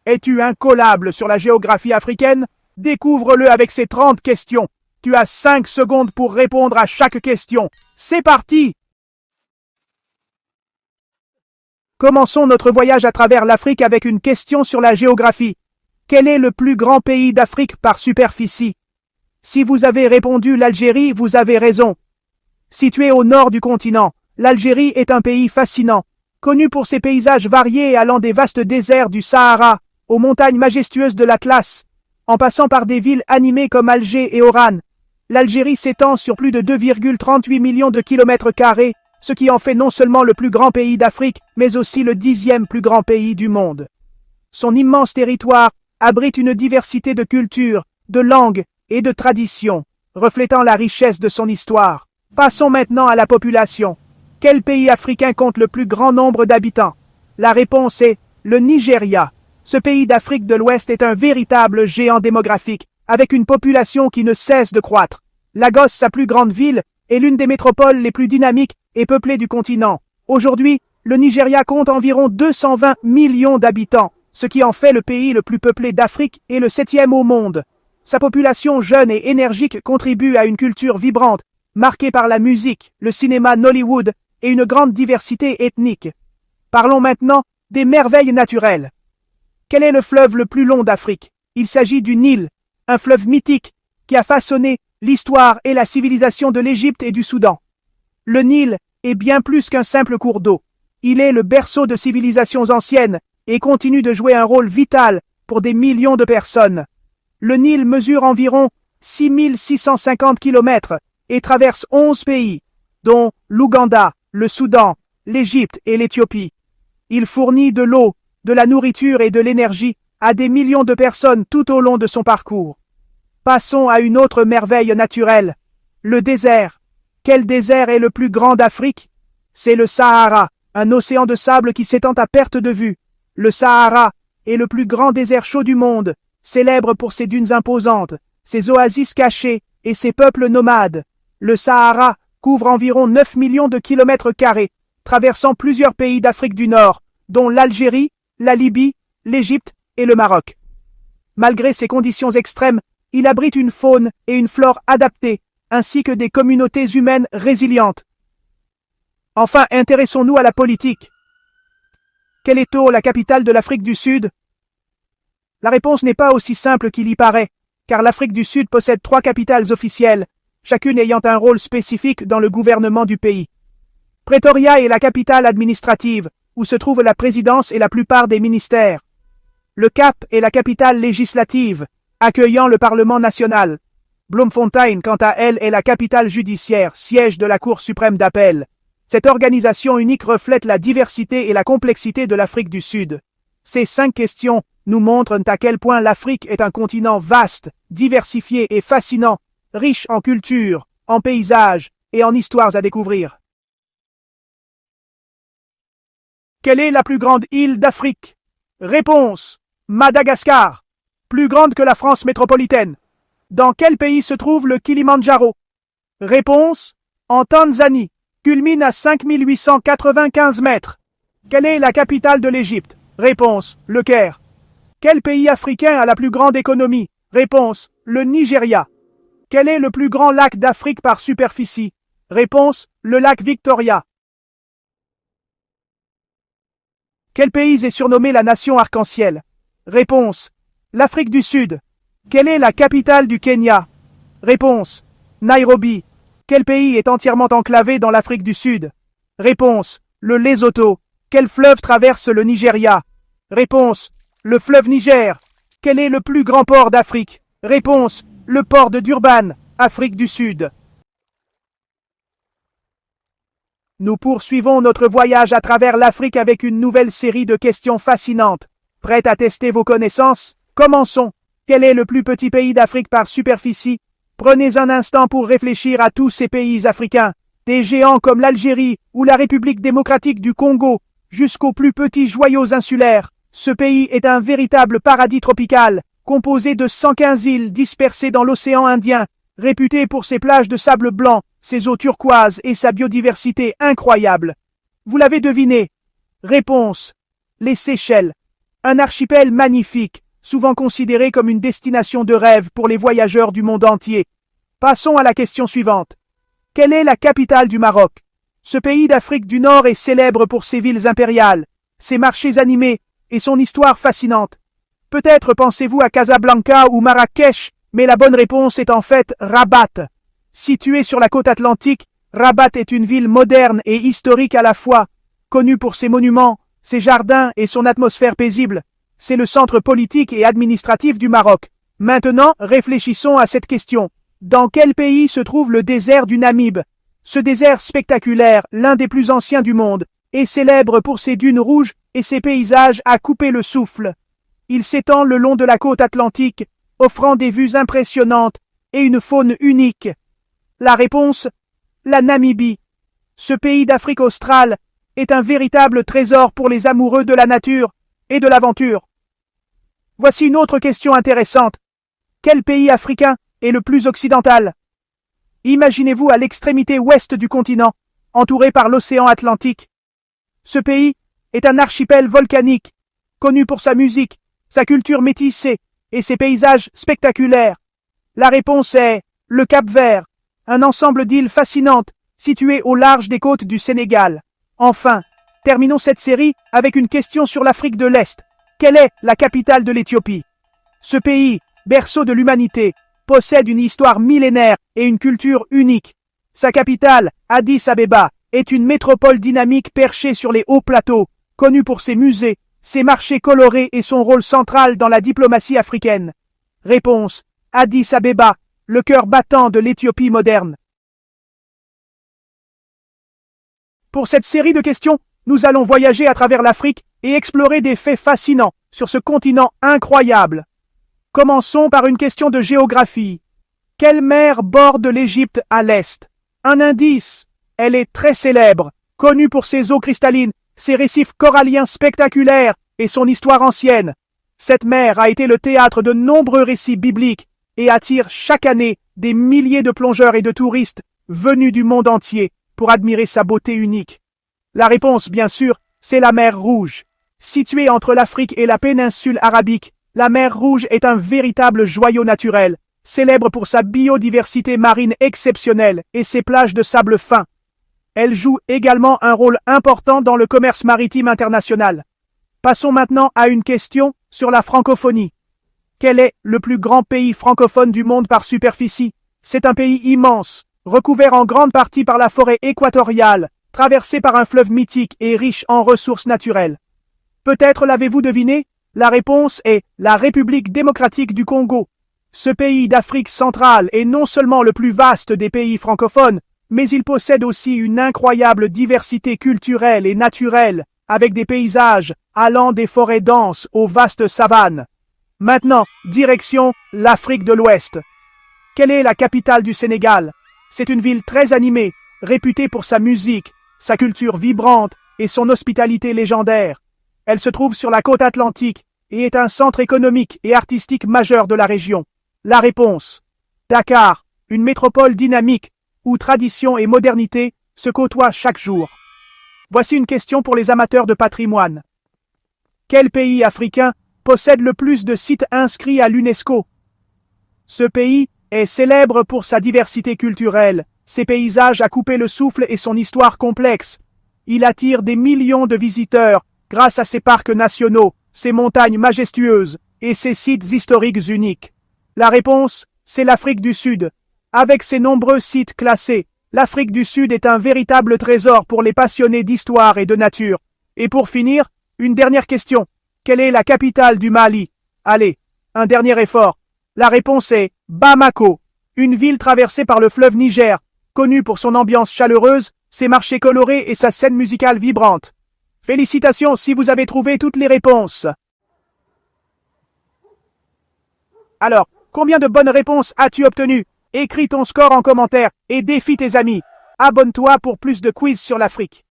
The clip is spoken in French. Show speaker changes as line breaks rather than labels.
Es-tu incollable sur la géographie africaine? Découvre-le avec ces 30 questions. Tu as 5 secondes pour répondre à chaque question. C'est parti! Commençons notre voyage à travers l'Afrique avec une question sur la géographie. Quel est le plus grand pays d'Afrique par superficie? Si vous avez répondu l'Algérie, vous avez raison. Situé au nord du continent, l'Algérie est un pays fascinant, connu pour ses paysages variés allant des vastes déserts du Sahara aux montagnes majestueuses de l'Atlas, en passant par des villes animées comme Alger et Oran. L'Algérie s'étend sur plus de 2,38 millions de kilomètres carrés, ce qui en fait non seulement le plus grand pays d'Afrique, mais aussi le 10e plus grand pays du monde. Son immense territoire abrite une diversité de cultures, de langues et de traditions, reflétant la richesse de son histoire. Passons maintenant à la population. Quel pays africain compte le plus grand nombre d'habitants? La réponse est le Nigeria. Ce pays d'Afrique de l'Ouest est un véritable géant démographique, avec une population qui ne cesse de croître. Lagos, sa plus grande ville, est l'une des métropoles les plus dynamiques et peuplées du continent. Aujourd'hui, le Nigeria compte environ 220 millions d'habitants, ce qui en fait le pays le plus peuplé d'Afrique et le 7e au monde. Sa population jeune et énergique contribue à une culture vibrante, marquée par la musique, le cinéma Nollywood et une grande diversité ethnique. Parlons maintenant des merveilles naturelles. Quel est le fleuve le plus long d'Afrique? Il s'agit du Nil, un fleuve mythique qui a façonné l'histoire et la civilisation de l'Égypte et du Soudan. Le Nil est bien plus qu'un simple cours d'eau. Il est le berceau de civilisations anciennes et continue de jouer un rôle vital pour des millions de personnes. Le Nil mesure environ 6650 km et traverse 11 pays, dont l'Ouganda, le Soudan, l'Égypte et l'Éthiopie. Il fournit de l'eau, de la nourriture et de l'énergie à des millions de personnes tout au long de son parcours. Passons à une autre merveille naturelle, le désert. Quel désert est le plus grand d'Afrique? C'est le Sahara, un océan de sable qui s'étend à perte de vue. Le Sahara est le plus grand désert chaud du monde, célèbre pour ses dunes imposantes, ses oasis cachées et ses peuples nomades. Le Sahara couvre environ 9 millions de kilomètres carrés, traversant plusieurs pays d'Afrique du Nord, dont l'Algérie, la Libye, l'Égypte et le Maroc. Malgré ces conditions extrêmes, il abrite une faune et une flore adaptées, ainsi que des communautés humaines résilientes. Enfin, intéressons-nous à la politique. Quelle est la capitale de l'Afrique du Sud? La réponse n'est pas aussi simple qu'il y paraît, car l'Afrique du Sud possède 3 capitales officielles, chacune ayant un rôle spécifique dans le gouvernement du pays. Pretoria est la capitale administrative, où se trouve la présidence et la plupart des ministères. Le Cap est la capitale législative, accueillant le Parlement national. Bloemfontein, quant à elle, est la capitale judiciaire, siège de la Cour suprême d'appel. Cette organisation unique reflète la diversité et la complexité de l'Afrique du Sud. Ces 5 questions nous montrent à quel point l'Afrique est un continent vaste, diversifié et fascinant, riche en culture, en paysages et en histoires à découvrir. Quelle est la plus grande île d'Afrique? Réponse: Madagascar, plus grande que la France métropolitaine. Dans quel pays se trouve le Kilimandjaro? Réponse: en Tanzanie, culmine à 5895 mètres. Quelle est la capitale de l'Égypte? Réponse: le Caire. Quel pays africain a la plus grande économie? Réponse: le Nigeria. Quel est le plus grand lac d'Afrique par superficie? Réponse: le lac Victoria. Quel pays est surnommé la nation arc-en-ciel? Réponse: l'Afrique du Sud. Quelle est la capitale du Kenya? Réponse: Nairobi. Quel pays est entièrement enclavé dans l'Afrique du Sud? Réponse: le Lesotho. Quel fleuve traverse le Nigeria? Réponse: le fleuve Niger. Quel est le plus grand port d'Afrique? Réponse: le port de Durban, Afrique du Sud. Nous poursuivons notre voyage à travers l'Afrique avec une nouvelle série de questions fascinantes. Prêtes à tester vos connaissances? Commençons. Quel est le plus petit pays d'Afrique par superficie? Prenez un instant pour réfléchir à tous ces pays africains, des géants comme l'Algérie ou la République démocratique du Congo, jusqu'aux plus petits joyaux insulaires. Ce pays est un véritable paradis tropical, composé de 115 îles dispersées dans l'océan Indien, réputé pour ses plages de sable blanc, ses eaux turquoises et sa biodiversité incroyable. Vous l'avez deviné. Réponse: les Seychelles. Un archipel magnifique, souvent considéré comme une destination de rêve pour les voyageurs du monde entier. Passons à la question suivante. Quelle est la capitale du Maroc? Ce pays d'Afrique du Nord est célèbre pour ses villes impériales, ses marchés animés et son histoire fascinante. Peut-être pensez-vous à Casablanca ou Marrakech, mais la bonne réponse est en fait Rabat. Située sur la côte atlantique, Rabat est une ville moderne et historique à la fois, connue pour ses monuments, ses jardins et son atmosphère paisible. C'est le centre politique et administratif du Maroc. Maintenant, réfléchissons à cette question. Dans quel pays se trouve le désert du Namib? Ce désert spectaculaire, l'un des plus anciens du monde, est célèbre pour ses dunes rouges et ses paysages à couper le souffle. Il s'étend le long de la côte atlantique, offrant des vues impressionnantes et une faune unique. La réponse? La Namibie. Ce pays d'Afrique australe est un véritable trésor pour les amoureux de la nature et de l'aventure. Voici une autre question intéressante. Quel pays africain est le plus occidental? Imaginez-vous à l'extrémité ouest du continent, entouré par l'océan Atlantique. Ce pays est un archipel volcanique, connu pour sa musique, sa culture métissée et ses paysages spectaculaires. La réponse est le Cap-Vert, un ensemble d'îles fascinantes situées au large des côtes du Sénégal. Enfin, terminons cette série avec une question sur l'Afrique de l'Est. Quelle est la capitale de l'Éthiopie? Ce pays, berceau de l'humanité, possède une histoire millénaire et une culture unique. Sa capitale, Addis Abeba, est une métropole dynamique perchée sur les hauts plateaux, connue pour ses musées, ses marchés colorés et son rôle central dans la diplomatie africaine. Réponse: Addis Abeba, le cœur battant de l'Éthiopie moderne. Pour cette série de questions, nous allons voyager à travers l'Afrique et explorer des faits fascinants sur ce continent incroyable. Commençons par une question de géographie. Quelle mer borde l'Égypte à l'est? Un indice. Elle est très célèbre, connue pour ses eaux cristallines, ses récifs coralliens spectaculaires et son histoire ancienne. Cette mer a été le théâtre de nombreux récits bibliques et attire chaque année des milliers de plongeurs et de touristes venus du monde entier pour admirer sa beauté unique. La réponse, bien sûr, c'est la mer Rouge. Située entre l'Afrique et la péninsule arabique, la mer Rouge est un véritable joyau naturel, célèbre pour sa biodiversité marine exceptionnelle et ses plages de sable fin. Elle joue également un rôle important dans le commerce maritime international. Passons maintenant à une question sur la francophonie. Quel est le plus grand pays francophone du monde par superficie? C'est un pays immense, recouvert en grande partie par la forêt équatoriale, traversé par un fleuve mythique et riche en ressources naturelles. Peut-être l'avez-vous deviné? La réponse est la République démocratique du Congo. Ce pays d'Afrique centrale est non seulement le plus vaste des pays francophones, mais il possède aussi une incroyable diversité culturelle et naturelle, avec des paysages allant des forêts denses aux vastes savanes. Maintenant, direction l'Afrique de l'Ouest. Quelle est la capitale du Sénégal? C'est une ville très animée, réputée pour sa musique, sa culture vibrante et son hospitalité légendaire. Elle se trouve sur la côte atlantique et est un centre économique et artistique majeur de la région. La réponse: Dakar, une métropole dynamique où tradition et modernité se côtoient chaque jour. Voici une question pour les amateurs de patrimoine. Quel pays africain possède le plus de sites inscrits à l'UNESCO? Ce pays est célèbre pour sa diversité culturelle, ses paysages à couper le souffle et son histoire complexe. Il attire des millions de visiteurs grâce à ses parcs nationaux, ses montagnes majestueuses et ses sites historiques uniques. La réponse, c'est l'Afrique du Sud. Avec ses nombreux sites classés, l'Afrique du Sud est un véritable trésor pour les passionnés d'histoire et de nature. Et pour finir, une dernière question. Quelle est la capitale du Mali? Allez, un dernier effort. La réponse est Bamako, une ville traversée par le fleuve Niger, connue pour son ambiance chaleureuse, ses marchés colorés et sa scène musicale vibrante. Félicitations si vous avez trouvé toutes les réponses. Alors, combien de bonnes réponses as-tu obtenues? Écris ton score en commentaire et défie tes amis. Abonne-toi pour plus de quiz sur l'Afrique.